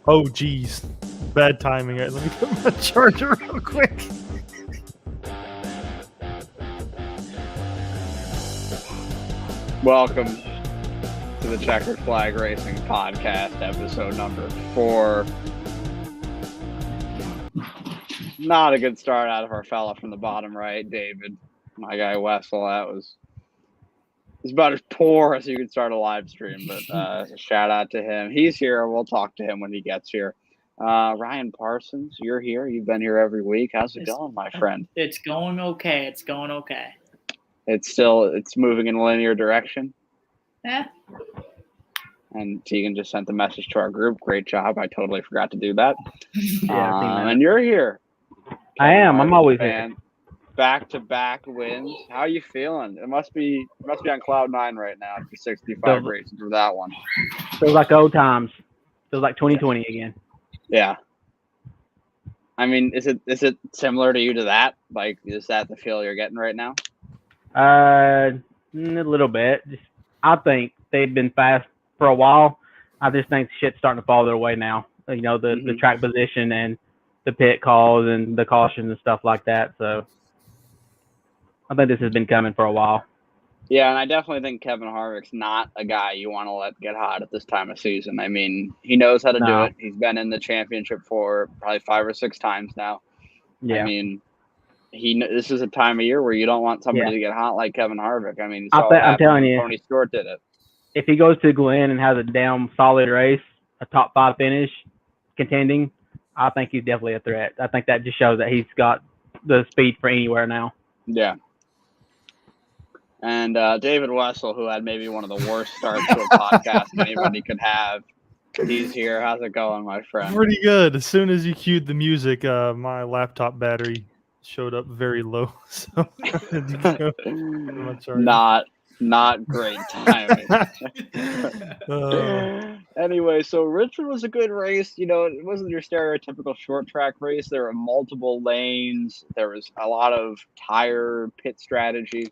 Oh, geez. Bad timing. Let me put my charger real quick. Welcome to the Checkered Flag Racing Podcast, episode number 4. Not a good start out of our fella from the bottom right, David. My guy Wessel, it's about as poor as you could start a live stream, but a shout out to him. He's here. We'll talk to him when he gets here. Ryan Parsons, you're here. You've been here every week. How's it going, my friend? It's going okay. It's moving in a linear direction. Yeah. And Tegan just sent the message to our group. Great job. I totally forgot to do that. Yeah, and you're here. I am. I'm always fan. here. Back-to-back wins. How are you feeling? It must be on cloud 9 right now after 65 races for that one. Feels like old times. Feels like 2020 again. Yeah. I mean, is it similar to you to that? Like, is that the feel you're getting right now? A little bit. I think they've been fast for a while. I just think shit's starting to fall their way now. You know, the track position and the pit calls and the cautions and stuff like that. So I think this has been coming for a while. Yeah, and I definitely think Kevin Harvick's not a guy you want to let get hot at this time of season. I mean, he knows how to do it. He's been in the championship for probably 5 or 6 times now. Yeah. I mean, this is a time of year where you don't want somebody to get hot like Kevin Harvick. I mean, I'm telling you, Tony Stewart did it. If he goes to Glen and has a damn solid race, a top 5 finish, contending, I think he's definitely a threat. I think that just shows that he's got the speed for anywhere now. Yeah. And David Wessel, who had maybe one of the worst starts to a podcast anybody could have, he's here. How's it going, my friend? Pretty good. As soon as you cued the music, my laptop battery showed up very low. So not great timing. Anyway, so Richmond was a good race. You know, it wasn't your stereotypical short track race. There were multiple lanes. There was a lot of tire pit strategy.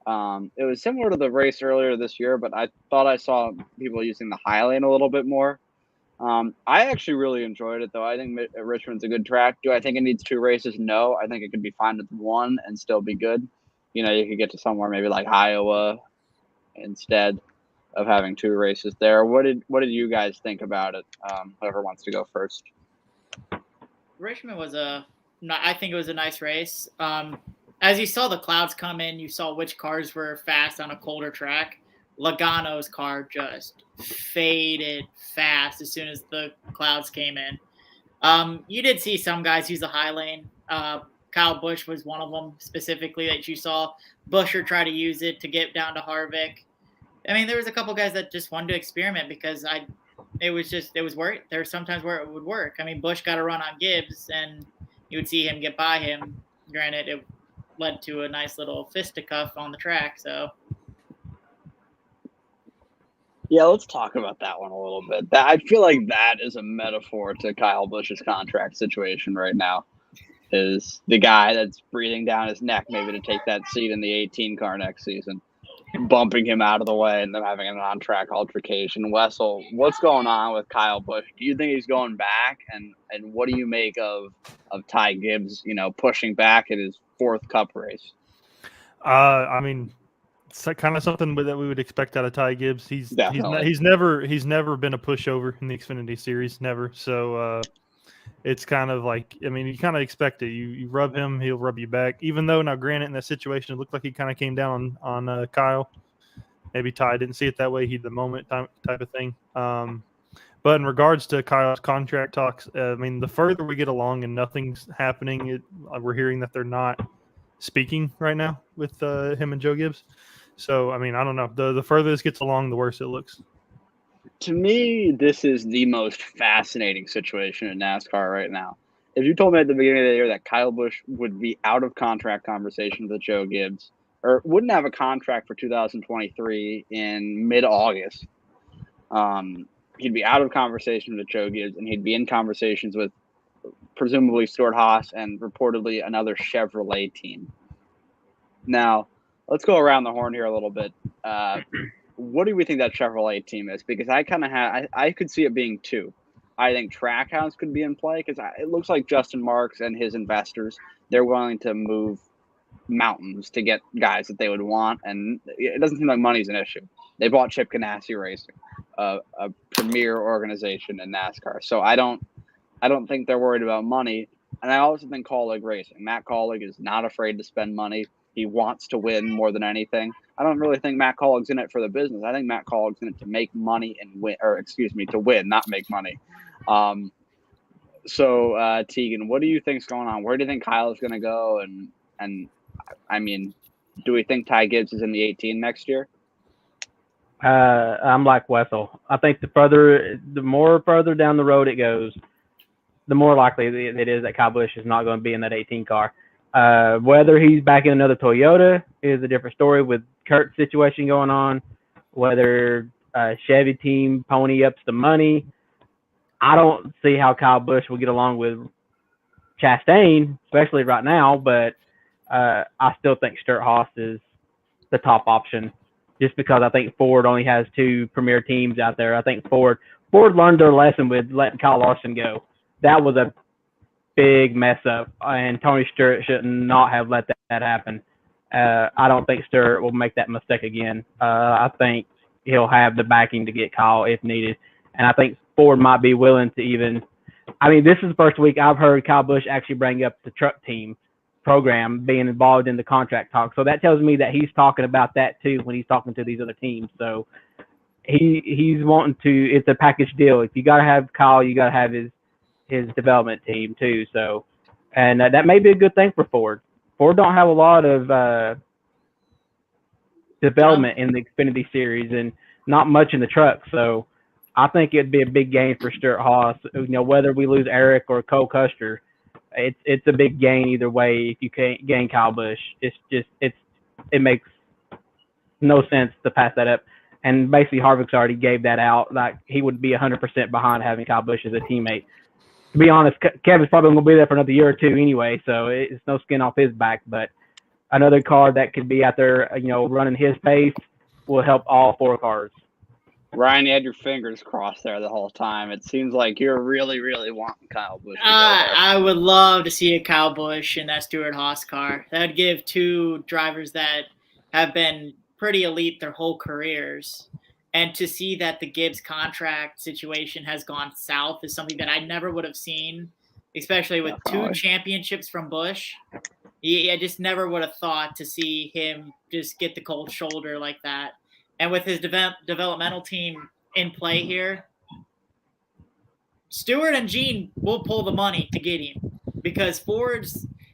It was similar to the race earlier this year, but I thought I saw people using the high lane a little bit more. I actually really enjoyed it, though. I think Richmond's a good track. Do I think it needs 2 races? No. I think it could be fine with 1 and still be good. You know, you could get to somewhere maybe like Iowa instead of having 2 races there. What did you guys think about it? Whoever wants to go first. Richmond I think it was a nice race. As you saw the clouds come in, you saw which cars were fast on a colder track. Logano's car just faded fast as soon as the clouds came in. You did see some guys use the high lane. Kyle Busch was one of them specifically that you saw. Buescher try to use it to get down to Harvick. I mean, there was a couple guys that just wanted to experiment because it was work. There were sometimes where it would work. I mean, Busch got a run on Gibbs, and you would see him get by him. Granted, it led to a nice little fisticuff on the track. So, yeah, let's talk about that one a little bit. I feel like that is a metaphor to Kyle Busch's contract situation right now. Is the guy that's breathing down his neck maybe to take that seat in the 18 car next season, bumping him out of the way and them having an on-track altercation. Wessel, what's going on with Kyle Busch? Do you think he's going back? And what do you make of Ty Gibbs, pushing back at his 4th Cup race? I mean, it's kind of something that we would expect out of Ty Gibbs. He's never been a pushover in the Xfinity Series, never. So it's kind of like, I mean, you kind of expect it. You rub him, he'll rub you back. Even though, now granted, in that situation, it looked like he kind of came down on Kyle. Maybe Ty didn't see it that way. He the moment type of thing. But in regards to Kyle's contract talks, I mean, the further we get along and nothing's happening, we're hearing that they're not speaking right now with him and Joe Gibbs. So, I mean, I don't know. The further this gets along, the worse it looks. To me, this is the most fascinating situation in NASCAR right now. If you told me at the beginning of the year that Kyle Busch would be out of contract conversations with Joe Gibbs, or wouldn't have a contract for 2023 in mid-August, he'd be out of conversation with Joe Gibbs, and he'd be in conversations with presumably Stuart Haas and reportedly another Chevrolet team. Now, let's go around the horn here a little bit. what do we think that Chevrolet team is? Because I kind of I could see it being two. I think Trackhouse could be in play because it looks like Justin Marks and his investors, they're willing to move mountains to get guys that they would want, and it doesn't seem like money's an issue. They bought Chip Ganassi Racing, a premier organization in NASCAR. So I don't think they're worried about money. And I also think Colleague Racing. Matt Colleague is not afraid to spend money. He wants to win more than anything. I don't really think Matt Colleague's in it for the business. I think Matt Colleague's in it to make money and win, to win, not make money. So Tegan, what do you think's going on? Where do you think Kyle is going to go? And I mean, do we think Ty Gibbs is in the 18 next year? I'm like Wessel. I think the more further down the road it goes, the more likely it is that Kyle Busch is not going to be in that 18 car. Whether he's back in another Toyota is a different story with Kurt's situation going on. Whether Chevy team pony ups the money, I don't see how Kyle Busch will get along with Chastain, especially right now. But I still think Stewart-Haas is the top option, just because I think Ford only has two premier teams out there. I think Ford learned their lesson with letting Kyle Larson go. That was a big mess up, and Tony Stewart should not have let that happen. I don't think Stewart will make that mistake again. I think he'll have the backing to get Kyle if needed, and I think Ford might be willing to even. I mean, this is the first week I've heard Kyle Busch actually bring up the truck team program being involved in the contract talk. So that tells me that he's talking about that too when he's talking to these other teams. So he's wanting to. It's a package deal. If you got to have Kyle, you got to have his development team too. So, and that may be a good thing for Ford. Ford don't have a lot of development in the Xfinity series and not much in the truck. So I think it'd be a big gain for Stewart-Haas. You know, whether we lose Eric or Cole Custer, it's a big gain either way if you can't gain Kyle Busch. It makes no sense to pass that up. And basically Harvick's already gave that out. Like he would be 100% behind having Kyle Busch as a teammate. To be honest, Kevin's probably going to be there for another year or two anyway, so it's no skin off his back. But another car that could be out there, you know, running his pace will help all four cars. Ryan, you had your fingers crossed there the whole time. It seems like you're really, really wanting Kyle Busch. I would love to see a Kyle Busch in that Stewart-Haas car. That would give two drivers that have been pretty elite their whole careers. And to see that the Gibbs contract situation has gone south is something that I never would have seen, especially with two championships from Busch. I just never would have thought to see him just get the cold shoulder like that. And with his developmental team in play here, Stewart and Gene will pull the money to get him because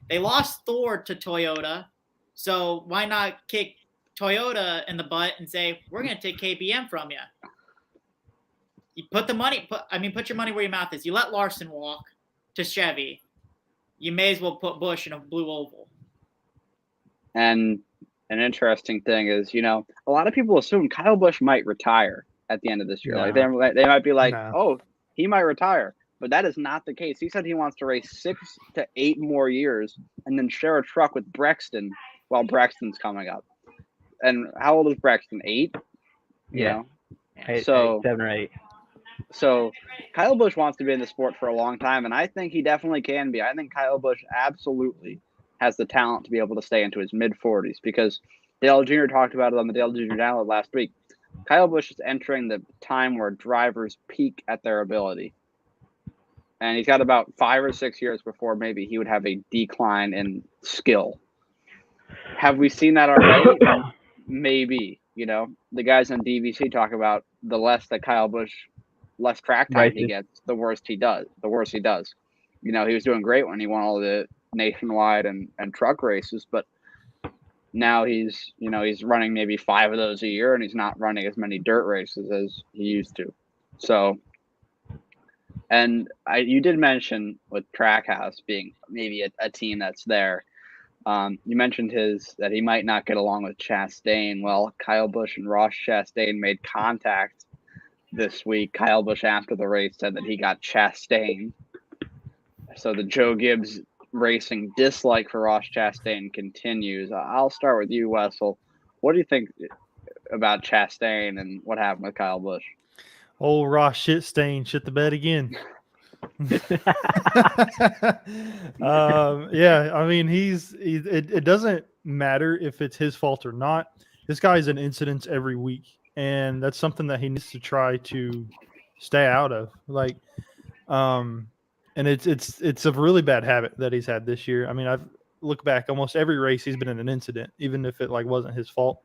they lost Thor to Toyota. So why not kick Toyota in the butt and say, we're going to take KBM from you. You put your money where your mouth is. You let Larson walk to Chevy. You may as well put Busch in a blue oval. And an interesting thing is, you know, a lot of people assume Kyle Busch might retire at the end of this year. No. Like they might be like, oh, he might retire. But that is not the case. He said he wants to race 6 to 8 more years and then share a truck with Brexton while Brexton's coming up. And how old is Braxton? 8? You know? 8, 7 or 8. So Kyle Busch wants to be in the sport for a long time, and I think he definitely can be. I think Kyle Busch absolutely has the talent to be able to stay into his mid-40s because Dale Jr. talked about it on the Dale Jr. Download last week. Kyle Busch is entering the time where drivers peak at their ability. And he's got about 5 or 6 years before maybe he would have a decline in skill. Have we seen that already? Maybe. You know, the guys on DVC talk about the less that Kyle Busch, less track time he gets, the worse he does. You know, he was doing great when he won all the nationwide and truck races, but now he's running maybe 5 of those a year and he's not running as many dirt races as he used to. So, and you did mention with Trackhouse being maybe a team that's there. You mentioned that he might not get along with Chastain. Well, Kyle Busch and Ross Chastain made contact this week. Kyle Busch after the race said that he got Chastain. So the Joe Gibbs Racing dislike for Ross Chastain continues. I'll start with you, Wessel. What do you think about Chastain and what happened with Kyle Busch. Old Ross Shitstain shit the bed again. Yeah, I mean, it doesn't matter if it's his fault or not. This guy's in incidents every week, and that's something that he needs to try to stay out of. Like, and it's a really bad habit that he's had this year. I mean, I've looked back almost every race he's been in an incident, even if it like wasn't his fault.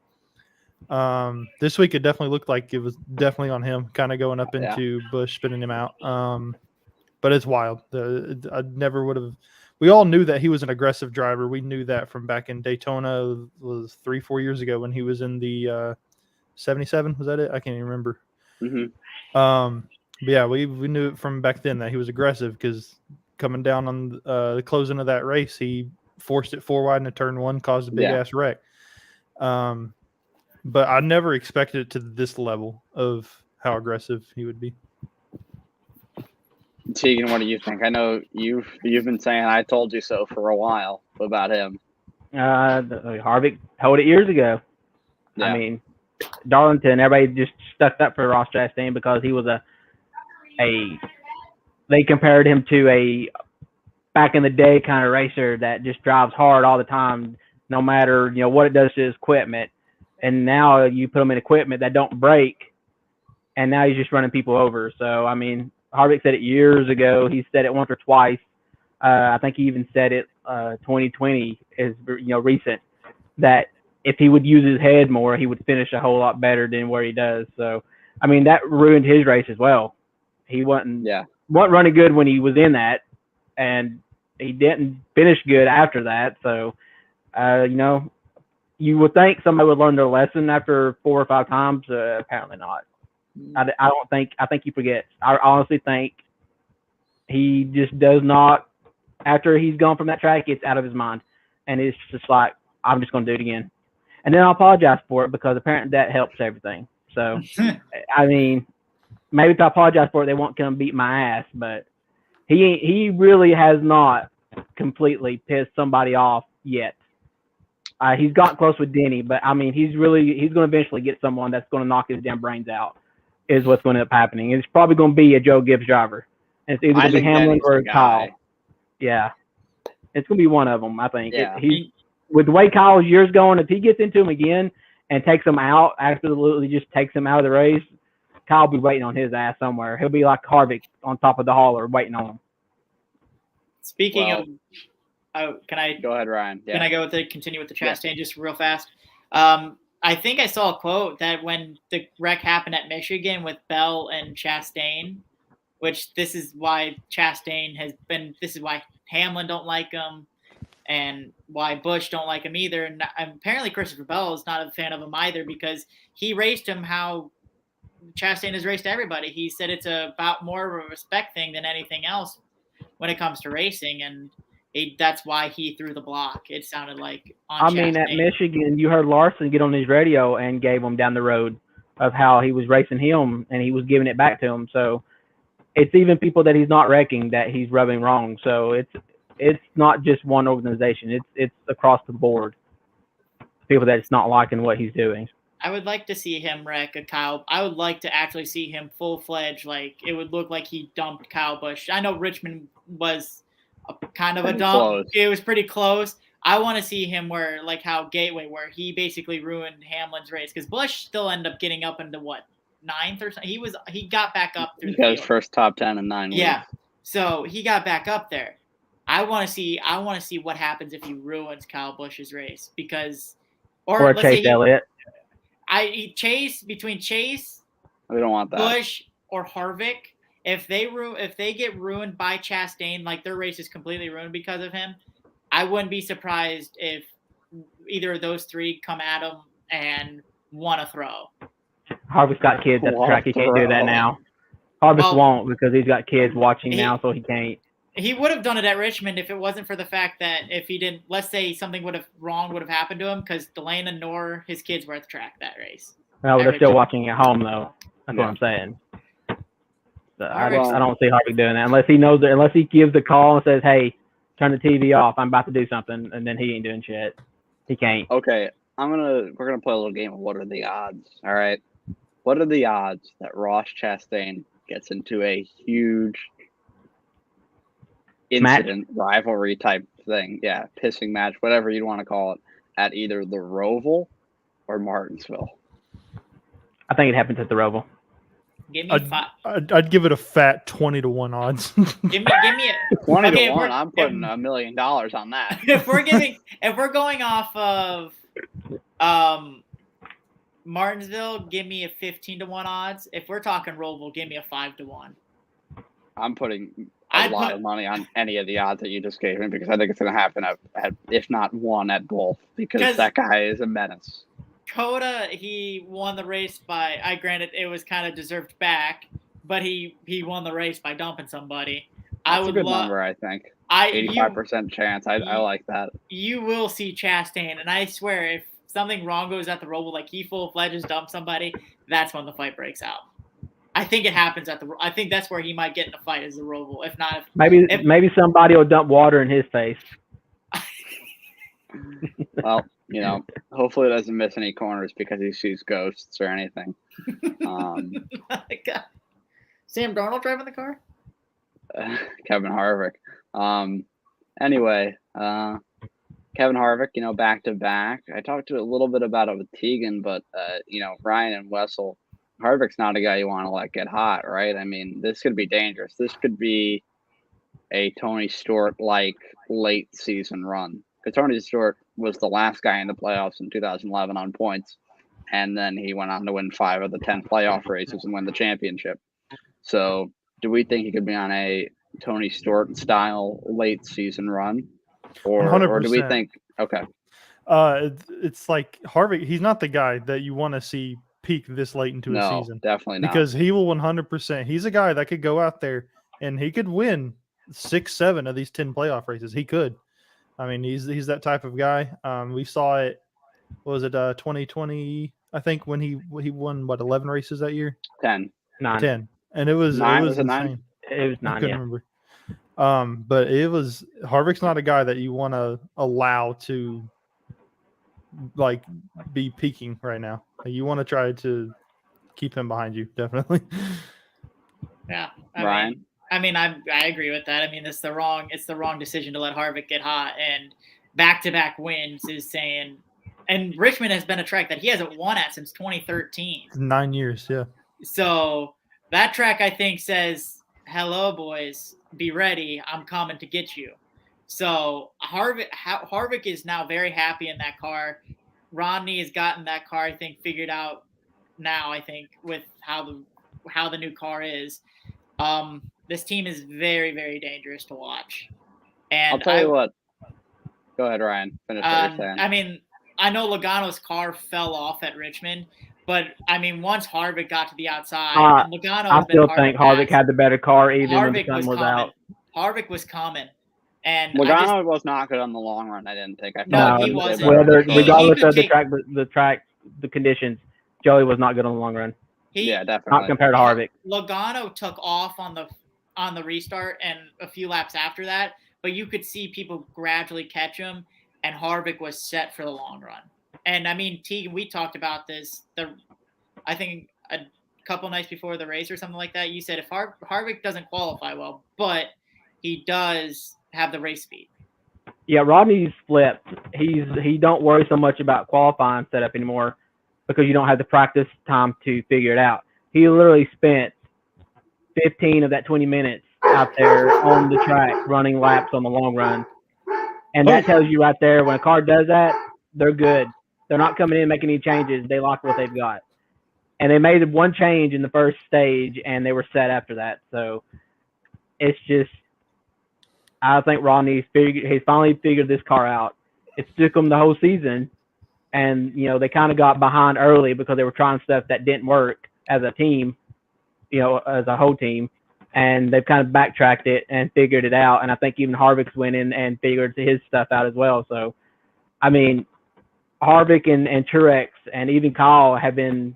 This week it definitely looked like it was definitely on him, kind of going up into Busch, spinning him out. But it's wild. I never would have. We all knew that he was an aggressive driver. We knew that from back in Daytona. It was 3-4 years ago when he was in the 77. Was that it? I can't even remember. Mm-hmm. But yeah, we knew it from back then that he was aggressive because coming down on the closing of that race, he forced it 4 wide into turn 1, caused a big ass wreck. But I never expected it to this level of how aggressive he would be. Tegan, what do you think? I know you've been saying "I told you so" for a while about him. Harvick told it years ago. Yeah. I mean, Darlington, everybody just stuck up for Ross Chastain because he was they compared him to a back in the day kind of racer that just drives hard all the time, no matter what it does to his equipment. And now you put him in equipment that don't break, and now he's just running people over. So I mean, Harvick said it years ago. He said it once or twice. I think he even said it 2020 is recent, that if he would use his head more, he would finish a whole lot better than where he does. So I mean, that ruined his race as well. He wasn't running good when he was in that, and he didn't finish good after that. So you would think somebody would learn their lesson after 4 or 5 times. Apparently not. I don't think. I think he forgets. I honestly think he just does not. After he's gone from that track, it's out of his mind, and it's just like, I'm just going to do it again, and then I'll apologize for it because apparently that helps everything. So, I mean, maybe if I apologize for it, they won't come beat my ass. But he really has not completely pissed somebody off yet. He's gotten close with Denny, but I mean, he's going to eventually get someone that's going to knock his damn brains out. Is what's going to end up happening. It's probably going to be a Joe Gibbs driver. And it's either going to be Hamlin or Kyle. Yeah. It's going to be one of them, I think. Yeah. With the way Kyle's year's going, if he gets into him again and takes him out, absolutely just takes him out of the race, Kyle will be waiting on his ass somewhere. He'll be like Harvick on top of the hauler waiting on him. Speaking of, can I go ahead, Ryan? Yeah. Can I continue with the Chastain just real fast? I think I saw a quote that when the wreck happened at Michigan with Bell and Chastain, which this is why Hamlin don't like him and why Busch don't like him either. And apparently Christopher Bell is not a fan of him either because he raced him how Chastain has raced everybody. He said it's about more of a respect thing than anything else when it comes to racing. And that's why he threw the block. It sounded like on Chastain. At Michigan, you heard Larson get on his radio and gave him down the road of how he was racing him and he was giving it back to him. So it's even people that he's not wrecking that he's rubbing wrong. So it's not just one organization. It's across the board. People that's not liking what he's doing. I would like to see him wreck a Kyle. I would like to actually see him full-fledged. Like it would look like he dumped Kyle Busch. I know Richmond was kind of a dump. Close. It was pretty close. I want to see him where where he basically ruined Hamlin's race because Busch still ended up getting up into 9th or something. He got back up through the field. His first top 10 in 9 weeks. Yeah, so he got back up there. I want to see what happens if he ruins Kyle Busch's race because or Chase Elliott. Between Chase, we don't want that. Busch or Harvick. If they get ruined by Chastain, like their race is completely ruined because of him, I wouldn't be surprised if either of those 3 come at him and want to throw. Harvick's got kids at the track. He can't do that now. Harvick won't because he's got kids watching now, so he can't. He would have done it at Richmond if it wasn't for the fact that if he didn't, let's say something would have happened to him because Delana nor his kids were at the track that race. No, they're still watching at home though. That's what I'm saying. So I don't see Harvick doing that unless he gives the call and says, "Hey, turn the TV off. I'm about to do something," and then he ain't doing shit. He can't. Okay, we're gonna play a little game of what are the odds. All right, what are the odds that Ross Chastain gets into a huge incident, rivalry type thing? Yeah, pissing match, whatever you want to call it, at either the Roval or Martinsville. I think it happens at the Roval. Give me I'd give it a fat 20-1 odds. give me a 20 to 1. I'm putting $1 million on that. If we're going off of Martinsville, give me a 15-1 odds. If we're talking Roval, give me a 5-1. I'm putting a lot of money on any of the odds that you just gave me because I think it's going to happen at if not one at both because that guy is a menace. Coda, he won the race by. Granted, it was kind of deserved back, but he won the race by dumping somebody. That's a good number, I think. 85% chance. I like that. You will see Chastain, and I swear, if something wrong goes at the Roval, like he full-fledged dumps somebody, that's when the fight breaks out. I think it happens at the. I think that's where he might get in a fight as the Roval. If not, maybe somebody will dump water in his face. Well, hopefully it doesn't miss any corners because he sees ghosts or anything. Sam Darnold driving the car? Kevin Harvick. Anyway, Kevin Harvick, back to back. I talked to a little bit about it with Tegan, but, Ryan and Wessel, Harvick's not a guy you want to let get hot, right? I mean, this could be dangerous. This could be a Tony Stewart-like late season run. Because Tony Stewart was the last guy in the playoffs in 2011 on points, and then he went on to win 5 of the 10 playoff races and win the championship. So, do we think he could be on a Tony Stewart-style late season run, or do we think okay? It's like Harvick. He's not the guy that you want to see peak this late into a season. Definitely not. Because he will 100%. He's a guy that could go out there and he could win 6-7 of these 10 playoff races. He could. I mean, he's that type of guy. We saw it. What was it 2020? I think when he won 11 races that year. 10, 10, and it was 9. It was insane. 9? It was 9. I couldn't remember. But it was Harvick's not a guy that you want to allow to like be peaking right now. You want to try to keep him behind you, definitely. Yeah, Ryan. I agree with that. I mean, it's the wrong decision to let Harvick get hot, and back-to-back wins is saying. And Richmond has been a track that he hasn't won at since 2013. 9 years, yeah. So that track, I think, says, "Hello, boys, be ready. I'm coming to get you." So Harvick is now very happy in that car. Rodney has gotten that car, I think, figured out now. I think with how the new car is. This team is very, very dangerous to watch. And I'll tell you what. Go ahead, Ryan. Finish what you're saying. I mean, I know Logano's car fell off at Richmond, but I mean, once Harvick got to the outside, and Logano. I still think Harvick had the better car, even when the sun was out. Harvick was coming, and Logano was not good on the long run. I didn't think. He wasn't. Regardless of the conditions, Joey was not good on the long run. Definitely not compared to Harvick. Logano took off on the restart and a few laps after that, but you could see people gradually catch him, and Harvick was set for the long run. And I mean, Tegan, we talked about this. I think a couple nights before the race or something like that. You said if Harvick doesn't qualify well, but he does have the race speed. Yeah, Rodney's flipped. He don't worry so much about qualifying setup anymore because you don't have the practice time to figure it out. He literally spent 15 of that 20 minutes out there on the track running laps on the long run. And that tells you right there, when a car does that, they're good. They're not coming in making any changes. They like what they've got. And they made one change in the first stage, and they were set after that. So it's just, I think Rodney's finally figured this car out. It took them the whole season, and they kind of got behind early because they were trying stuff that didn't work as a team, as a whole team. And they've kind of backtracked it and figured it out. And I think even Harvick's went in and figured his stuff out as well. So, I mean, Harvick and Truex and even Kyle have been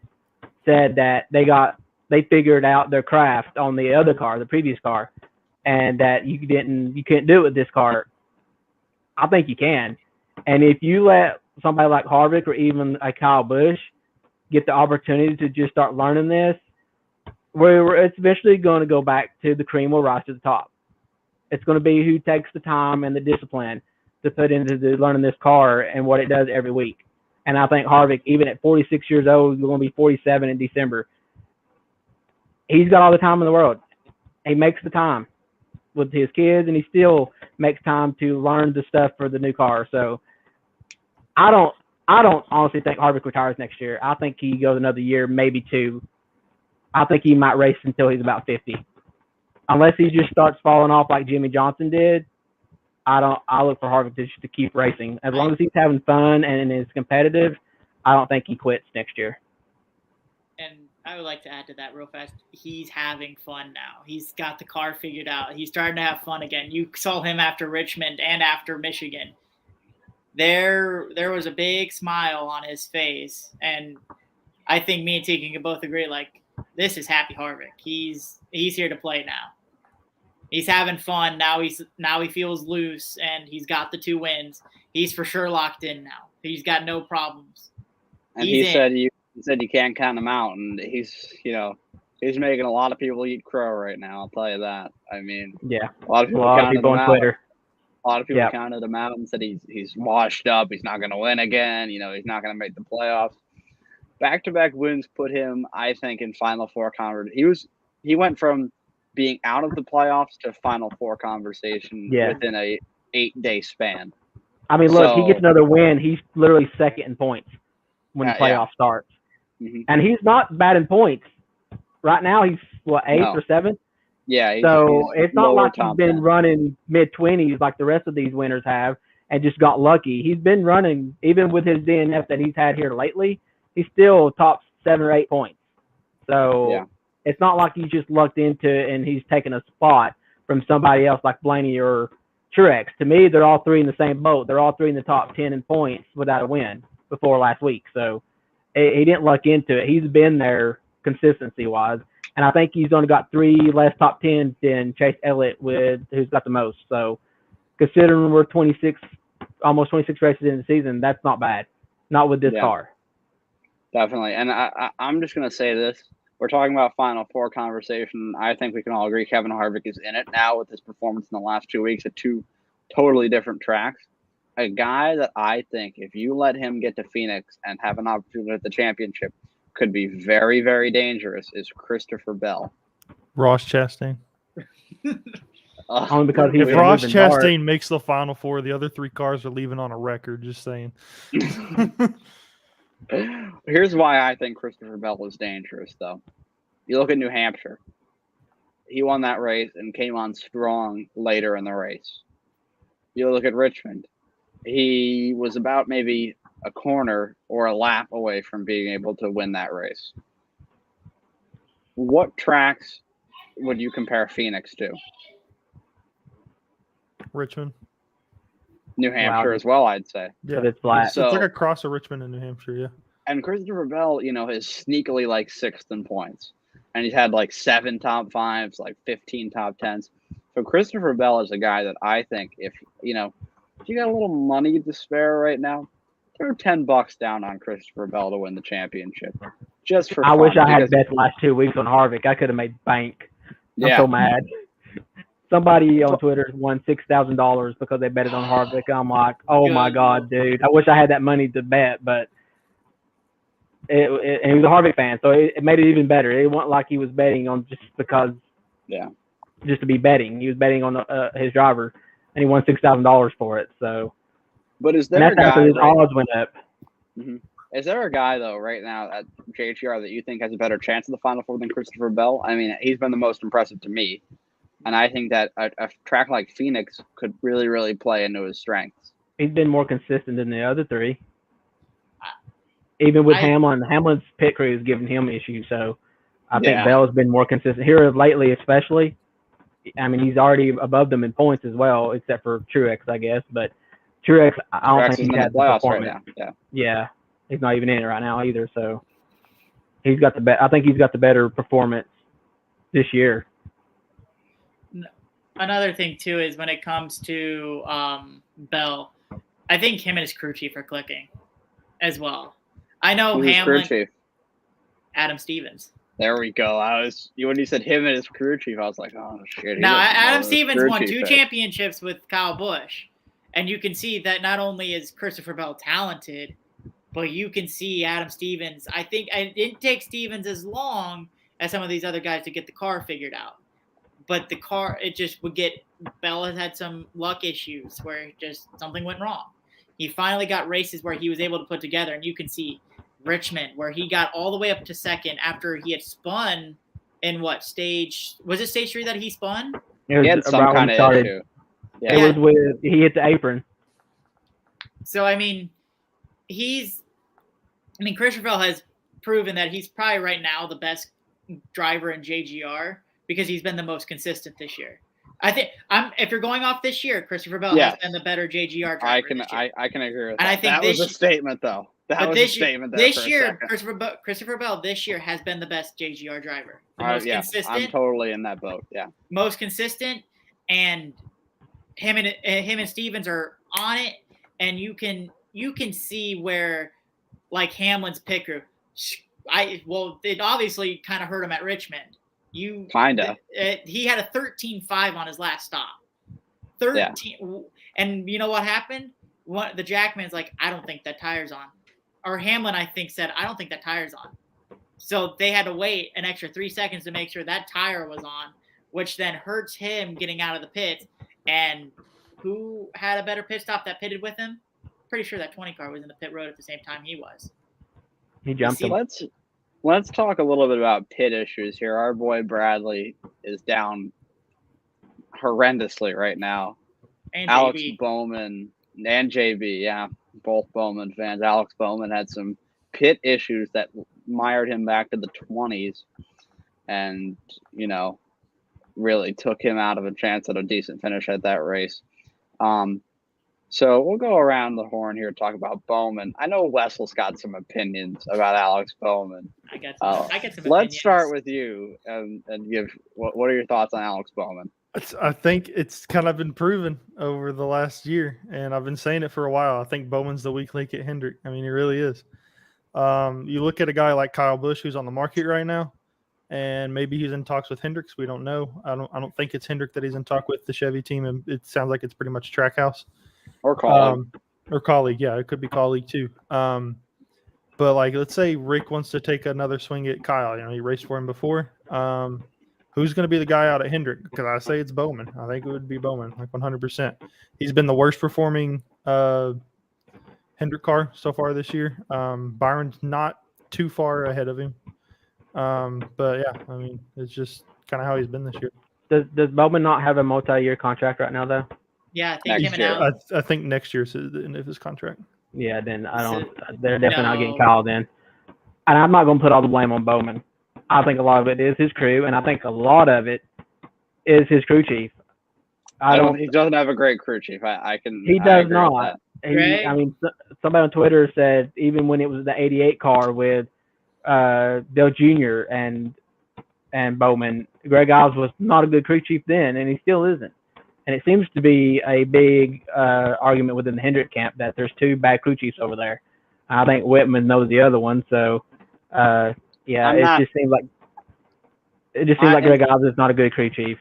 said that they figured out their craft on the other car, the previous car, and that you couldn't do it with this car. I think you can. And if you let somebody like Harvick or even a Kyle Busch get the opportunity to just start learning this, it's eventually going to go back to the cream will rise to the top. It's going to be who takes the time and the discipline to put into learning this car and what it does every week. And I think Harvick, even at 46 years old, he's going to be 47 in December. He's got all the time in the world. He makes the time with his kids, and he still makes time to learn the stuff for the new car. So I don't honestly think Harvick retires next year. I think he goes another year, maybe two. I think he might race until he's about 50. Unless he just starts falling off like Jimmy Johnson did, I look for Harvick to keep racing. As long as he's having fun and is competitive, I don't think he quits next year. And I would like to add to that real fast. He's having fun now. He's got the car figured out. He's starting to have fun again. You saw him after Richmond and after Michigan. There was a big smile on his face, and I think me and T can both agree, like, this is happy Harvick. He's here to play now. He's having fun now. He feels loose, and he's got the 2 wins. He's for sure locked in now. He's got no problems. And he said you can't count him out, and he's making a lot of people eat crow right now. I'll tell you that. I mean, yeah, a lot of people on Twitter. A lot of people Yep. counted him out and said he's washed up. He's not going to win again. He's not going to make the playoffs. Back-to-back wins put him, I think, in Final Four conversation. He went from being out of the playoffs to Final Four conversation within a 8-day span. I mean, look, he gets another win. He's literally second in points when the playoff starts. Mm-hmm. And he's not bad in points. Right now, he's, 8th or 7th? Yeah. It's not like he's been running mid-20s like the rest of these winners have and just got lucky. He's been running, even with his DNF that he's had here lately, he's still top 7 or 8 points. So it's not like he's just lucked into it and he's taken a spot from somebody else like Blaney or Truex. To me, they're all 3 in the same boat. They're all 3 in the top 10 in points without a win before last week. So he didn't luck into it. He's been there consistency-wise. And I think he's only got 3 less top 10s than Chase Elliott, who's got the most. So considering we're almost 26 races in the season, that's not bad. Not with this car. Definitely. And I'm just going to say this. We're talking about Final Four conversation. I think we can all agree Kevin Harvick is in it now with his performance in the last 2 weeks at 2 totally different tracks. A guy that I think if you let him get to Phoenix and have an opportunity at the championship could be very, very dangerous is Christopher Bell. Ross Chastain. Only because if Ross Chastain makes the Final Four, the other 3 cars are leaving on a record. Just saying. Here's why I think Christopher Bell is dangerous, though. You look at New Hampshire. He won that race and came on strong later in the race. You look at Richmond. He was about maybe a corner or a lap away from being able to win that race. What tracks would you compare Phoenix to? Richmond. New Hampshire as well, I'd say. Yeah, it's flat. So, it's like a cross of Richmond and New Hampshire, yeah. And Christopher Bell, is sneakily like 6th in points. And he's had like 7 top 5s, like 15 top 10s. So Christopher Bell is a guy that I think if you got a little money to spare right now, throw $10 down on Christopher Bell to win the championship. Just for fun. I wish I had bet the last 2 weeks on Harvick. I could have made bank. I'm so mad. Somebody on Twitter won $6,000 because they betted on Harvick. I'm like, oh my God, dude. I wish I had that money to bet, but and he was a Harvick fan, so it made it even better. It wasn't like he was betting on just because, just to be betting. He was betting on his driver, and he won $6,000 for it. So, but is there a guy his odds went up? Mm-hmm. Is there a guy though right now at JHR that you think has a better chance of the Final Four than Christopher Bell? I mean, he's been the most impressive to me. And I think that a track like Phoenix could really, really play into his strengths. He's been more consistent than the other 3. Even with Hamlin, Hamlin's pit crew is giving him issues. So I think Bell has been more consistent here lately, especially. I mean, he's already above them in points as well, except for Truex, I guess. But Truex, I don't think he's had the performance. Right now. Yeah, he's not even in it right now either. So he's got I think he's got the better performance this year. Another thing too is when it comes to Bell, I think him and his crew chief are clicking. as well. I know Who's crew Hamlin, chief? Adam Stevens. There we go. When you said him and his crew chief, I was like, oh shit. Now, Adam Stevens won 2 championships with Kyle Busch, and you can see that not only is Christopher Bell talented, but you can see Adam Stevens. I think it didn't take Stevens as long as some of these other guys to get the car figured out, but the car, it just would get. Bell has had some luck issues where just something went wrong. He finally got races where he was able to put together, and you can see Richmond, where he got all the way up to second after he had spun in what stage? Was it stage 3 that he spun? It was he had some kind of issue. Yeah. It was he hit the apron. So, I mean, Christopher Bell has proven that he's probably right now the best driver in JGR because he's been the most consistent this year. I think if you're going off this year, Christopher Bell has been the better JGR driver. I can agree with that. And I think that was a statement, though. That was a statement. This year, Christopher Bell this year has been the best JGR driver. The most consistent. I'm totally in that boat. Yeah. Most consistent, and him and Stevens are on it, and you can see where like Hamlin's picker. It obviously kind of hurt him at Richmond. He had a 13.5 on his last stop. 13, and you know what happened? The Jackman's like, I don't think that tire's on. Or Hamlin, I think, said, I don't think that tire's on. So they had to wait an extra 3 seconds to make sure that tire was on, which then hurts him getting out of the pits. And who had a better pit stop that pitted with him? Pretty sure that 20 car was in the pit road at the same time he was. He jumped him. Let's talk a little bit about pit issues here. Our boy Bradley is down horrendously right now. And Alex JB. Bowman and JB, both Bowman fans. Alex Bowman had some pit issues that mired him back to the 20s and, really took him out of a chance at a decent finish at that race. So we'll go around the horn here and talk about Bowman. I know Wessel's got some opinions about Alex Bowman. I get some opinions. Let's start with you and give what are your thoughts on Alex Bowman? I think it's kind of been proven over the last year, and I've been saying it for a while. I think Bowman's the weak link at Hendrick. I mean, he really is. You look at a guy like Kyle Busch who's on the market right now, and maybe he's in talks with Hendricks. We don't know. I don't think it's Hendrick that he's in talk with the Chevy team, and it sounds like it's pretty much Trackhouse. Or colleague. Or colleague, yeah, it could be colleague too. But like, let's say Rick wants to take another swing at Kyle. He raced for him before. Who's going to be the guy out at Hendrick? Because I say it's Bowman. I think it would be Bowman, like 100%. He's been the worst performing Hendrick car so far this year. Byron's not too far ahead of him. But yeah, I mean, it's just kind of how he's been this year. Does Bowman not have a multi-year contract right now, though? Yeah, I think him and Alex. I think next year's the end of his contract. Yeah, then I don't. They're definitely not getting Kyle then. And I'm not going to put all the blame on Bowman. I think a lot of it is his crew, and I think a lot of it is his crew chief. He doesn't have a great crew chief. He does not. Somebody on Twitter said even when it was the '88 car with Dale Jr. and Bowman, Greg Ives was not a good crew chief then, and he still isn't. And it seems to be a big argument within the Hendrick camp that there's 2 bad crew chiefs over there. I think Whitman knows the other one, so it just seems like Greg Ives is not a good crew chief.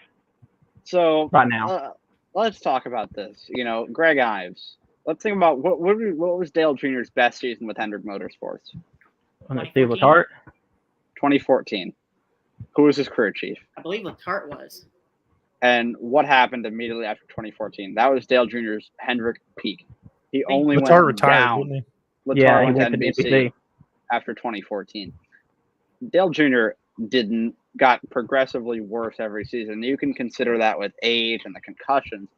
So right now, let's talk about this. Greg Ives. Let's think about what was Dale Jr.'s best season with Hendrick Motorsports? Steve Letarte. 2014. Who was his crew chief? I believe Letarte was. And what happened immediately after 2014? That was Dale Jr.'s Hendrick peak. He only Letarte went retired, down. didn't he? Letarte went to NBC after 2014. Dale Jr. got progressively worse every season. You can consider that with age and the concussions.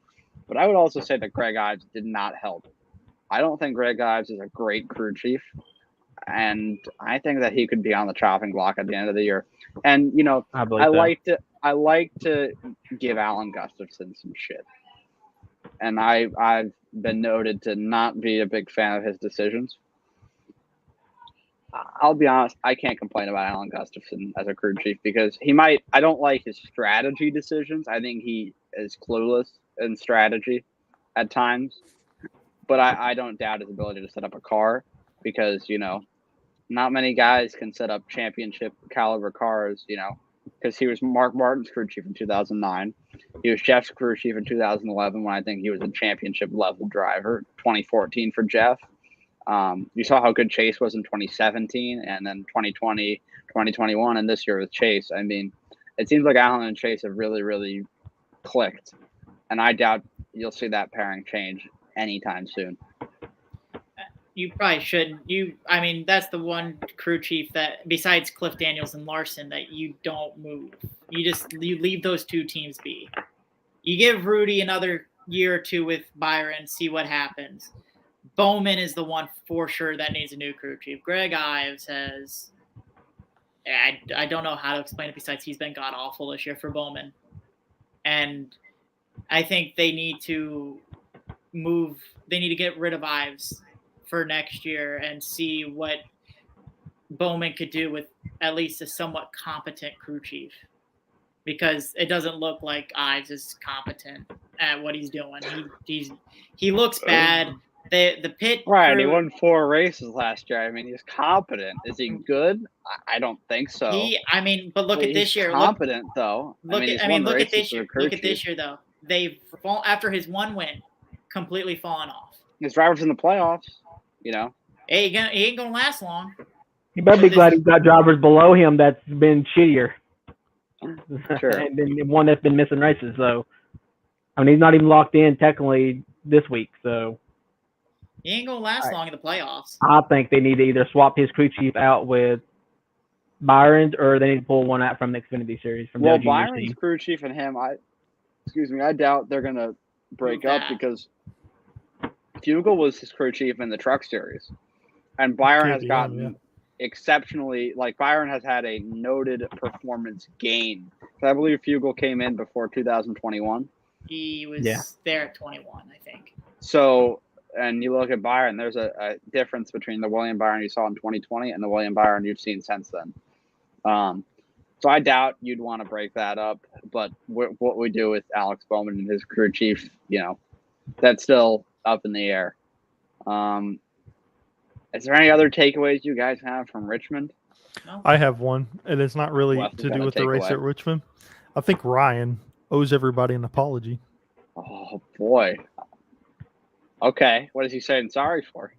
But I would also say that Greg Ives did not help. I don't think Greg Ives is a great crew chief. And I think that he could be on the chopping block at the end of the year. And, I like to give Alan Gustafson some shit. And I've been noted to not be a big fan of his decisions. I'll be honest, I can't complain about Alan Gustafson as a crew chief because I don't like his strategy decisions. I think he is clueless in strategy at times. But I don't doubt his ability to set up a car. because, not many guys can set up championship caliber cars, because he was Mark Martin's crew chief in 2009. He was Jeff's crew chief in 2011 when I think he was a championship level driver. 2014 for Jeff. You saw how good Chase was in 2017 and then 2020, 2021, and this year with Chase. I mean, it seems like Alan and Chase have really, really clicked, and I doubt you'll see that pairing change anytime soon. You probably shouldn't. I mean, that's the one crew chief that, besides Cliff Daniels and Larson, that you don't move. You leave those two teams be. You give Rudy another year or two with Byron, see what happens. Bowman is the one for sure that needs a new crew chief. Greg Ives has, I don't know how to explain it besides he's been god awful this year for Bowman. And I think they need to get rid of Ives for next year and see what Bowman could do with at least a somewhat competent crew chief, because it doesn't look like Ives is competent at what he's doing. He looks bad. The pit right, crew, he won 4 races last year. I mean, he's competent. Is he good? I don't think so. But look at this year. Competent though. Look at this year. Look at this year though. They've after his one win, completely fallen off. His driver's in the playoffs. Hey, he ain't gonna last long. You better be glad he's got drivers below him that's been shittier. Sure. And then one that's been missing races. So, I mean, he's not even locked in technically this week. So, he ain't gonna last long in the playoffs. I think they need to either swap his crew chief out with Byron's, or they need to pull one out from the Xfinity Series. Well, Byron's crew chief and him, I doubt they're gonna break up because Fugle was his crew chief in the Truck Series, and Byron has gotten exceptionally, Byron has had a noted performance gain. So I believe Fugle came in before 2021. He was there at 21, I think. So, and you look at Byron, there's a difference between the William Byron you saw in 2020 and the William Byron you've seen since then. So I doubt you'd want to break that up, but what we do with Alex Bowman and his crew chief, that's still up in the air. Is there any other takeaways you guys have from Richmond? No. I have one, and it's not really to do with the race at Richmond. I think Ryan owes everybody an apology. Oh, boy. Okay. What is he saying sorry for?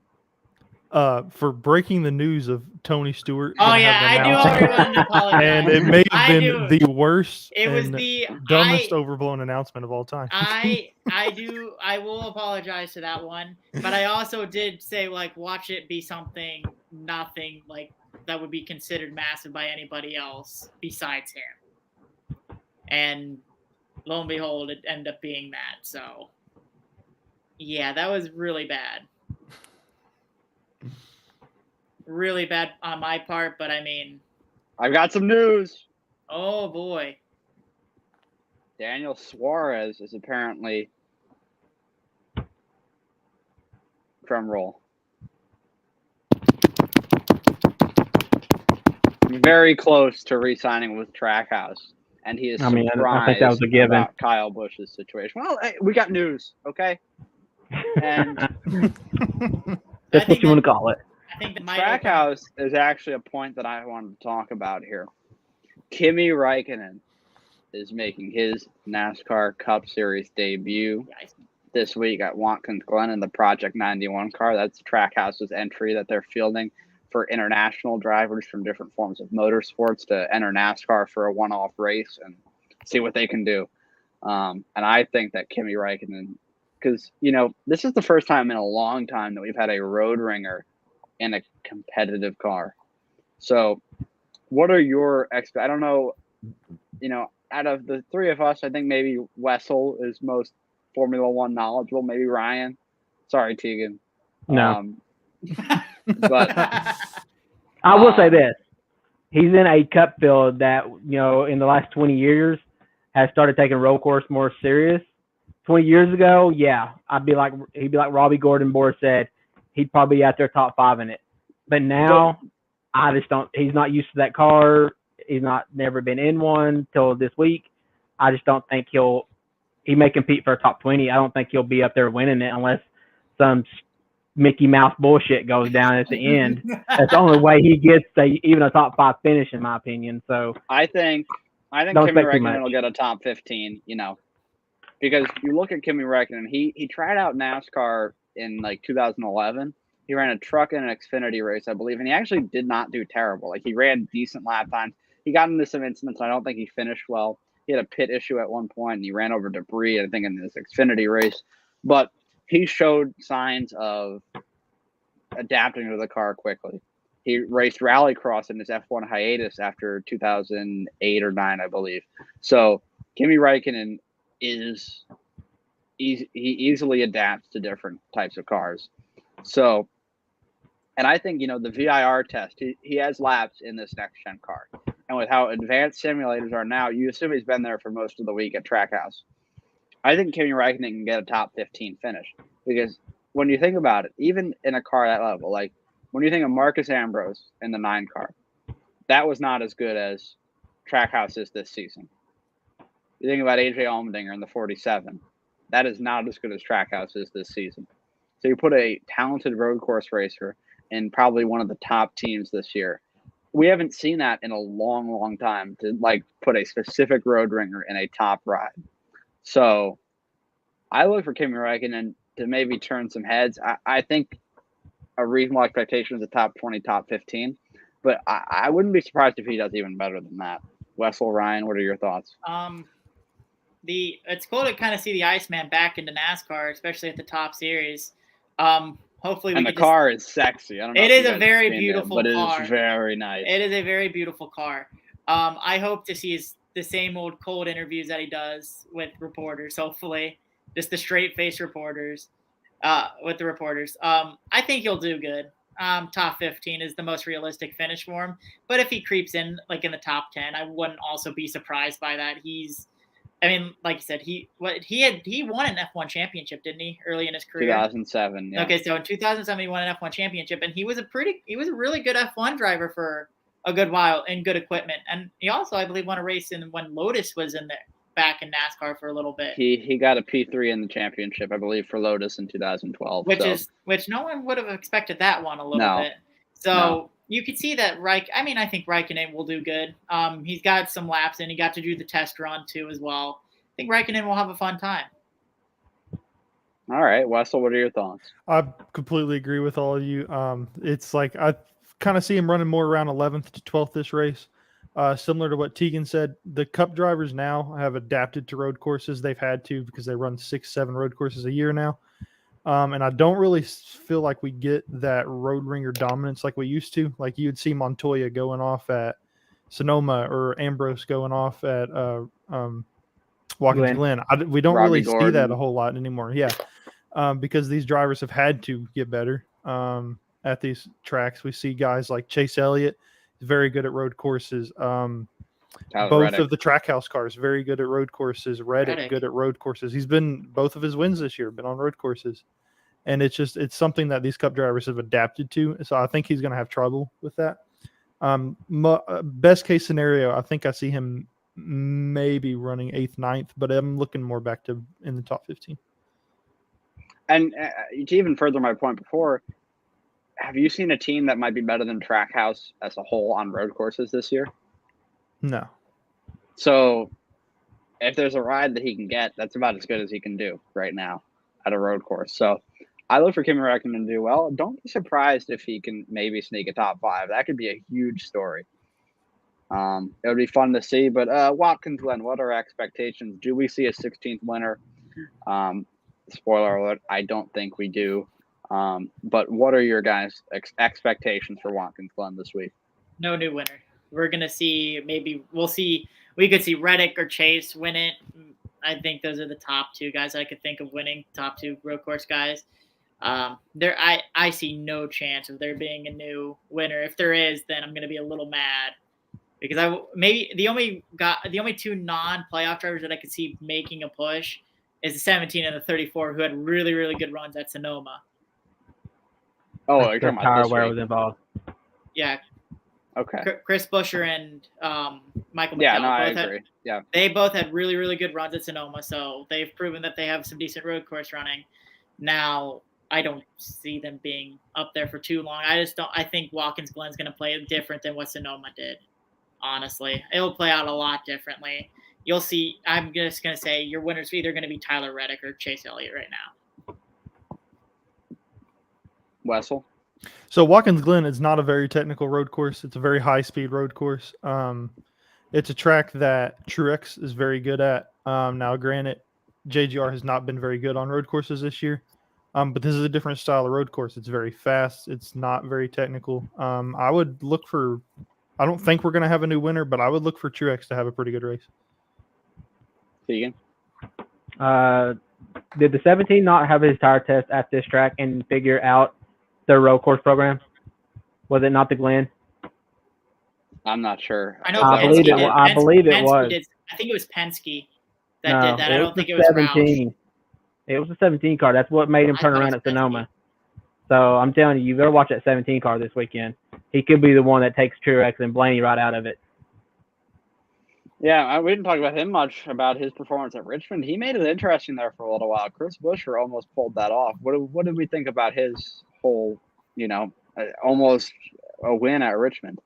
For breaking the news of Tony Stewart. Oh, yeah, I do owe everyone an apology. And it may have been the worst dumbest overblown announcement of all time. I will apologize to that one. But I also did say, watch it be nothing that would be considered massive by anybody else besides him. And lo and behold, it ended up being that. So, yeah, that was really bad. Really bad on my part, but I mean, I've got some news. Oh boy. Daniel Suarez is apparently, drum roll, very close to re-signing with Trackhouse, and he is surprised I think that was a given. About Kyle Busch's situation. Well, hey, we got news, okay? And that's what you want to call it. I think Trackhouse is actually a point that I wanted to talk about here. Kimi Räikkönen is making his NASCAR Cup Series debut this week at Watkins Glen in the Project 91 car. That's Trackhouse's entry that they're fielding for international drivers from different forms of motorsports to enter NASCAR for a one-off race and see what they can do. And I think that Kimi Räikkönen, because, this is the first time in a long time that we've had a road ringer in a competitive car. So what are your I don't know, out of the three of us, I think maybe Wessel is most Formula One knowledgeable, maybe Ryan. Sorry, Tegan. No. But I will say this. He's in a cup field that, in the last 20 years has started taking road course more serious. 20 years ago, he'd be like Robbie Gordon Bohr said, he'd probably be out there top 5 in it. But now, I just don't. He's not used to that car. He's never been in one till this week. I just don't think he may compete for a top 20. I don't think he'll be up there winning it unless some Mickey Mouse bullshit goes down at the end. That's the only way he gets even a top 5 finish, in my opinion. So I think Kimi Räikkönen will get a top 15. Because you look at Kimi Räikkönen, he tried out NASCAR in like 2011. He ran a truck and an Xfinity race, I believe, and he actually did not do terrible. Like, he ran decent lap times. He got into some incidents. I don't think he finished well. He had a pit issue at one point, and he ran over debris, I think, in this Xfinity race. But he showed signs of adapting to the car quickly. He raced Rallycross in his F1 hiatus after 2008 or 9, I believe. So Kimi Räikkönen he easily adapts to different types of cars. So, and I think, the VIR test, he has laps in this next-gen car. And with how advanced simulators are now, you assume he's been there for most of the week at Trackhouse. I think Kimi Räikkönen can get a top 15 finish. Because when you think about it, even in a car that level, like when you think of Marcus Ambrose in the 9 car, that was not as good as Trackhouse is this season. You think about AJ Allmendinger in the 47, that is not as good as Trackhouse is this season. So you put a talented road course racer in probably one of the top teams this year. We haven't seen that in a long, long time, to like put a specific road ringer in a top ride. So I look for Kimi Räikkönen to maybe turn some heads. I think a reasonable expectation is a top 20, top 15. But I wouldn't be surprised if he does even better than that. Wessel, Ryan, what are your thoughts? It's cool to kind of see the Iceman back into NASCAR, especially at the top series. Hopefully, the car is sexy. I don't know. It is a very beautiful car. It is very nice. It is a very beautiful car. I hope to see the same old cold interviews that he does with reporters. Hopefully, just the straight face reporters. With the reporters, I think he'll do good. Top 15 is the most realistic finish for him. But if he creeps in like in the top 10, I wouldn't also be surprised by that. Like you said, he won an F1 championship, didn't he, early in his career? 2007. Yeah. Okay, so in 2007 he won an F1 championship, and he was a really good F1 driver for a good while in good equipment. And he also, I believe, won a race when Lotus was in there back in NASCAR for a little bit. He got a P3 in the championship, I believe, for Lotus in 2012. Which no one would have expected that one a little bit. So you could see that I think Räikkönen will do good. He's got some laps in. He got to do the test run too as well. I think Räikkönen will have a fun time. All right, Wessel, what are your thoughts? I completely agree with all of you. It's like I kind of see him running more around 11th to 12th this race. Similar to what Tegan said, the Cup drivers now have adapted to road courses. They've had to because they run 6-7 road courses a year now. And I don't really feel like we get that road ringer dominance like we used to. Like you would see Montoya going off at Sonoma or Ambrose going off at Watkins Glen. We don't really see that a whole lot anymore. Yeah, because these drivers have had to get better at these tracks. We see guys like Chase Elliott, very good at road courses. Both of the Trackhouse cars, very good at road courses. Reddick, good at road courses. Both of his wins this year have been on road courses. And it's something that these Cup drivers have adapted to. So I think he's going to have trouble with that. Best case scenario, I think I see him maybe running 8th, 9th, but I'm looking more back to in the top 15. And to even further my point before, have you seen a team that might be better than Trackhouse as a whole on road courses this year? No. So if there's a ride that he can get, that's about as good as he can do right now at a road course. So I look for Kimi Räikkönen to do well. Don't be surprised if he can maybe sneak a top 5. That could be a huge story. It would be fun to see. But Watkins Glen, what are our expectations? Do we see a 16th winner? Spoiler alert, I don't think we do. But what are your guys' expectations for Watkins Glen this week? No new winner. We're going to see we could see Reddick or Chase win it. I think those are the top 2 guys I could think of winning, top 2 road course guys. I see no chance of there being a new winner. If there is, then I'm going to be a little mad because the only 2 non-playoff drivers that I could see making a push is the 17 and the 34 who had really, really good runs at Sonoma. Oh, you're talking about this week. Was involved. Yeah. Okay. Chris Buescher and Michael McDowell. Yeah, no, I agree. They both had really, really good runs at Sonoma, so they've proven that they have some decent road course running. Now, I don't see them being up there for too long. I think Watkins Glen's going to play different than what Sonoma did. Honestly, it'll play out a lot differently. You'll see. I'm just going to say your winner's either going to be Tyler Reddick or Chase Elliott right now. Wessel? So Watkins Glen is not a very technical road course. It's a very high-speed road course. It's a track that Truex is very good at. Now, granted, JGR has not been very good on road courses this year, but this is a different style of road course. It's very fast. It's not very technical. I would look for – I don't think we're going to have a new winner, but I would look for Truex to have a pretty good race. Keegan? Did the 17 not have his tire test at this track and figure out their road course program? Was it not the Glen? I'm not sure. I know I believe it was. I think it was Penske that did that. I don't think it was 17. Roush. It was a 17 car. That's what made him turn around at Sonoma. So I'm telling you better watch that 17 car this weekend. He could be the one that takes Truex and Blaney right out of it. Yeah, we didn't talk about him much about his performance at Richmond. He made it interesting there for a little while. Chris Buescher almost pulled that off. What did we think about his whole, almost a win at Richmond?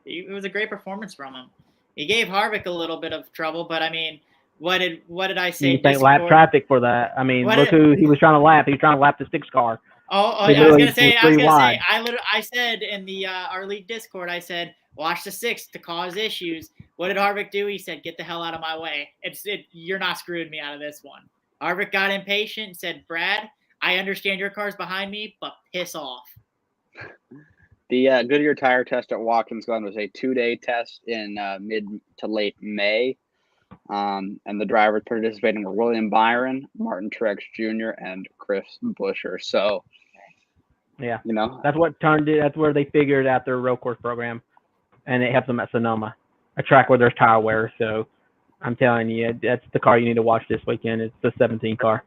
It was a great performance from him. He gave Harvick a little bit of trouble, but I mean, what did I say? You think lap traffic for that? I mean, look who he was trying to lap. He was trying to lap the 6 car. I was gonna say. I said in the our league Discord, I said, watch the 6 to cause issues. What did Harvick do? He said, get the hell out of my way. You're not screwing me out of this one. Harvick got impatient and said, Brad, I understand your car's behind me, but piss off. The Goodyear tire test at Watkins Glen was a 2-day test in mid to late May. And the drivers participating were William Byron, Martin Truex Jr., and Chris Buescher. So, yeah, that's what turned it. That's where they figured out their road course program, and it helped them at Sonoma, a track where there's tire wear. So, I'm telling you, that's the car you need to watch this weekend. It's the 17 car.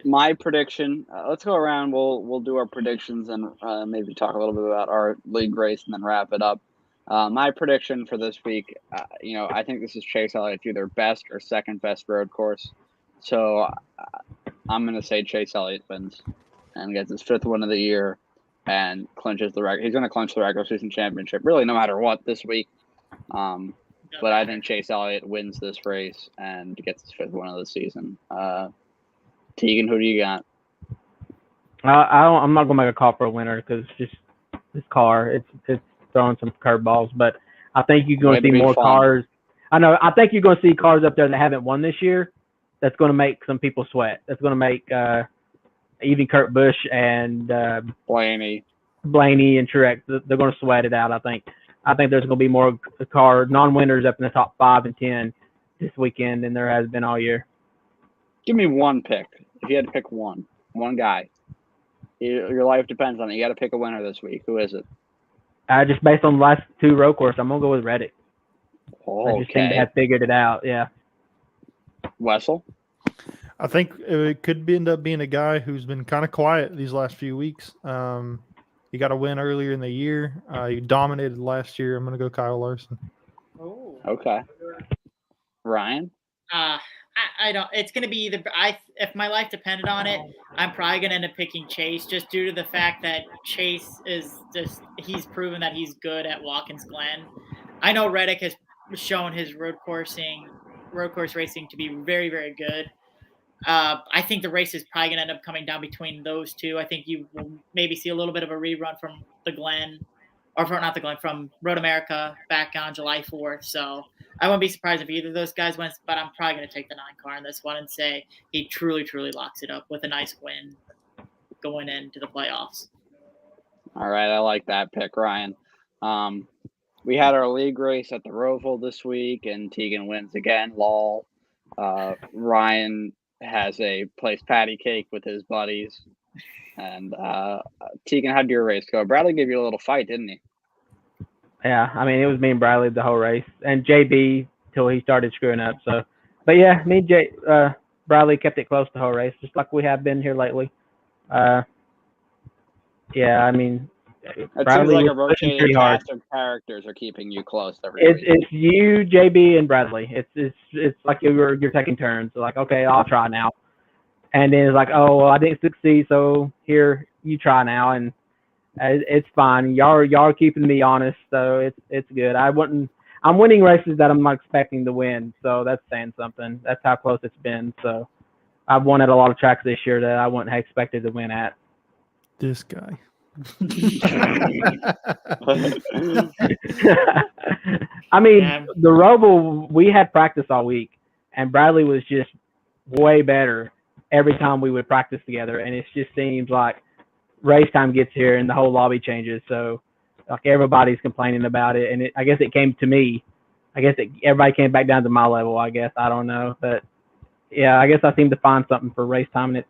My prediction. Let's go around. We'll do our predictions and maybe talk a little bit about our league race and then wrap it up. My prediction for this week, I think this is Chase Elliott's either best or second best road course. So I'm going to say Chase Elliott wins and gets his 5th win of the year and clinches the record. He's going to clinch the regular season championship, really no matter what this week. But I think Chase Elliott wins this race and gets his 5th win of the season. Tegan, who do you got? I'm not going to make a call for a winner because just this car, it's throwing some curveballs. But I think you're going to see more cars. I think you're going to see cars up there that haven't won this year. That's going to make some people sweat. That's going to make even Kurt Busch and Blaney and Truex. They're going to sweat it out. I think there's going to be more non-winners up in the top 5 and 10 this weekend than there has been all year. Give me one pick. If you had to pick one guy, your life depends on it. You got to pick a winner this week. Who is it? Just based on the last 2 road courses, I'm going to go with Reddick. Okay. I just think they have figured it out, yeah. Wessel? I think it could end up being a guy who's been kind of quiet these last few weeks. He got a win earlier in the year. He dominated last year. I'm going to go Kyle Larson. Oh. Okay. Ryan? I don't. It's going to be either. If my life depended on it, I'm probably going to end up picking Chase, just due to the fact that Chase he's proven that he's good at Watkins Glen. I know Reddick has shown his road course racing to be very, very good. I think the race is probably going to end up coming down between those two. I think you will maybe see a little bit of a rerun from the Glen, from Road America back on July 4th. So I wouldn't be surprised if either of those guys wins, but I'm probably going to take the 9 car in this one and say he truly, truly locks it up with a nice win going into the playoffs. All right, I like that pick, Ryan. We had our league race at the Roval this week, and Tegan wins again. Lol. Ryan has a place patty cake with his buddies. And Tegan, how did your race go? Bradley gave you a little fight, didn't he? Yeah, I mean, it was me and Bradley the whole race, and JB till he started screwing up. So, but yeah, me and Bradley kept it close the whole race, just like we have been here lately. Yeah, I mean, It seems like a rotating cast of characters are keeping you close every week. It's you, JB, and Bradley. It's like you're taking turns. So like, okay, I'll try now. And then it's like, oh, well, I didn't succeed, so here, you try now. And it's fine. Y'all are keeping me honest, so it's good. I'm winning races that I'm not expecting to win, so that's saying something. That's how close it's been. So I've won at a lot of tracks this year that I wouldn't have expected to win at. This guy. I mean, the Roval, we had practice all week, and Bradley was just way better every time we would practice together, and it just seems like race time gets here and the whole lobby changes. So like everybody's complaining about it, and I guess it came to me. I guess everybody came back down to my level. I guess I don't know, but yeah, I guess I seem to find something for race time, and it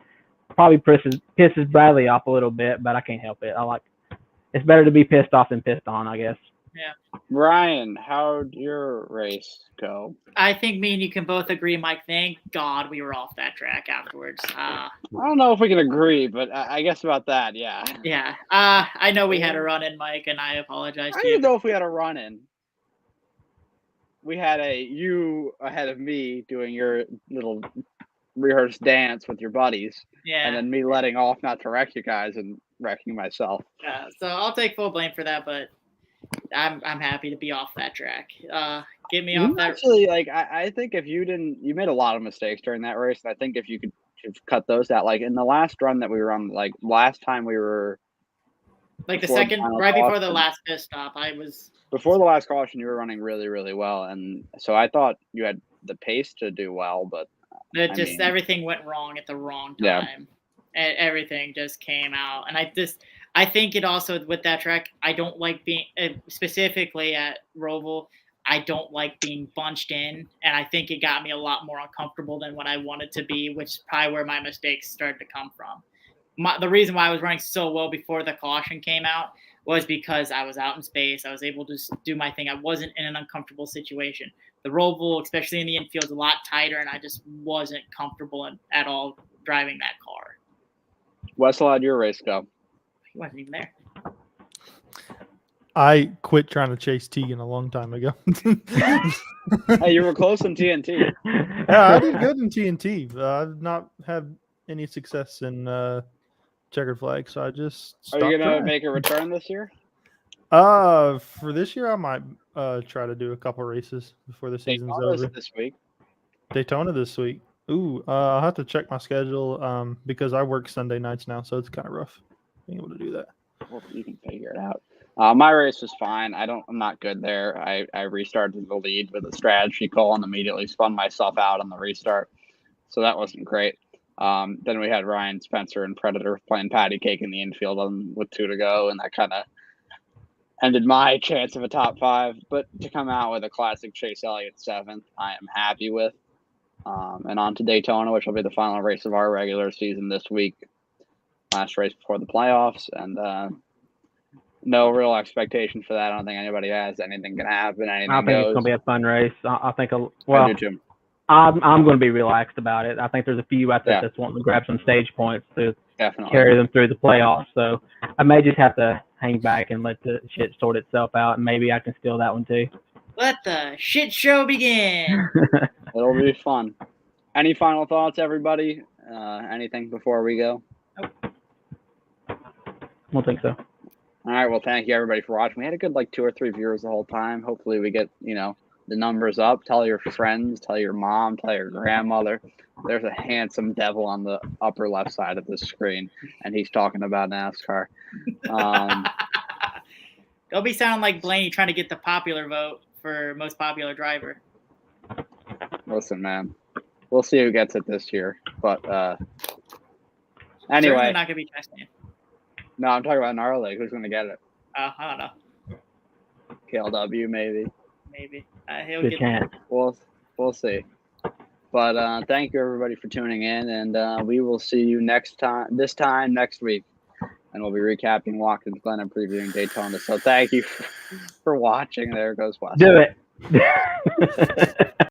probably pisses Bradley off a little bit, but I can't help it. It's better to be pissed off than pissed on, I guess. Yeah. Ryan, how'd your race go? I think me and you can both agree, Mike. Thank God we were off that track afterwards. I don't know if we can agree, but I guess about that, yeah. Yeah. I know we had a run-in, Mike, and I apologize to you. I don't know if we had a run-in. We had you ahead of me doing your little rehearsed dance with your buddies. Yeah. And then me letting off not to wreck you guys and wrecking myself. Yeah. So I'll take full blame for that, but I'm happy to be off that track. Get me off that. Actually, like I think if you made a lot of mistakes during that race, and I think if you could cut those out, like in the last run that we were on, like last time we were, like the second right before the last pit stop, before the last caution, you were running really, really well, and so I thought you had the pace to do well, but everything went wrong at the wrong time. Yeah. Everything just came out, and I think it also with that track, I don't like being specifically at Roval. I don't like being bunched in, and I think it got me a lot more uncomfortable than what I wanted to be, which is probably where my mistakes started to come from. The reason why I was running so well before the caution came out was because I was out in space. I was able to do my thing. I wasn't in an uncomfortable situation. The Roval, especially in the infield, is a lot tighter, and I just wasn't comfortable at all driving that car. Wessel, how'd your race go? He wasn't even there. I quit trying to chase Tegan a long time ago. Hey, you were close in TNT. Yeah, I did good in TNT. I've not had any success in checkered flag, so I just stopped. Are you gonna trying. make a return this year? For this year, I might try to do a couple races before the season's over. This week. Daytona this week. Ooh, I'll have to check my schedule because I work Sunday nights now, so it's kind of rough being able to do that. Well, you can figure it out. My race was fine. I'm not good there. I restarted the lead with a strategy call and immediately spun myself out on the restart, so that wasn't great. Then we had Ryan Spencer and Predator playing patty cake in the infield with 2 to go, and that kind of ended my chance of a top 5. But to come out with a classic Chase Elliott 7th, I am happy with. And on to Daytona, which will be the final race of our regular season this week. Last race before the playoffs, and no real expectation for that. I don't think anybody has. Anything can happen. Anything I think goes. it's going to be a fun race. I think. I do too. I'm going to be relaxed about it. I think there's a few out there that's wanting to grab some stage points to carry them through the playoffs. So I may just have to hang back and let the shit sort itself out, and maybe I can steal that one too. Let the shit show begin. It'll be fun. Any final thoughts, everybody? Anything before we go? Nope. I don't think so. All right. Well, thank you, everybody, for watching. We had a good 2 or 3 viewers the whole time. Hopefully we get, the numbers up. Tell your friends, tell your mom, tell your grandmother. There's a handsome devil on the upper left side of the screen, and he's talking about NASCAR. Don't be sounding like Blaney trying to get the popular vote for most popular driver. Listen, man, we'll see who gets it this year. But anyway. Certainly not going to be Chastain. No, I'm talking about in our league. Who's going to get it? I don't know. KLW, maybe. Maybe. He'll Good chance. We'll see. But thank you, everybody, for tuning in, and we will see you next week. And we'll be recapping Watkins Glen and previewing Daytona. So thank you for watching. There goes Wes. Do it.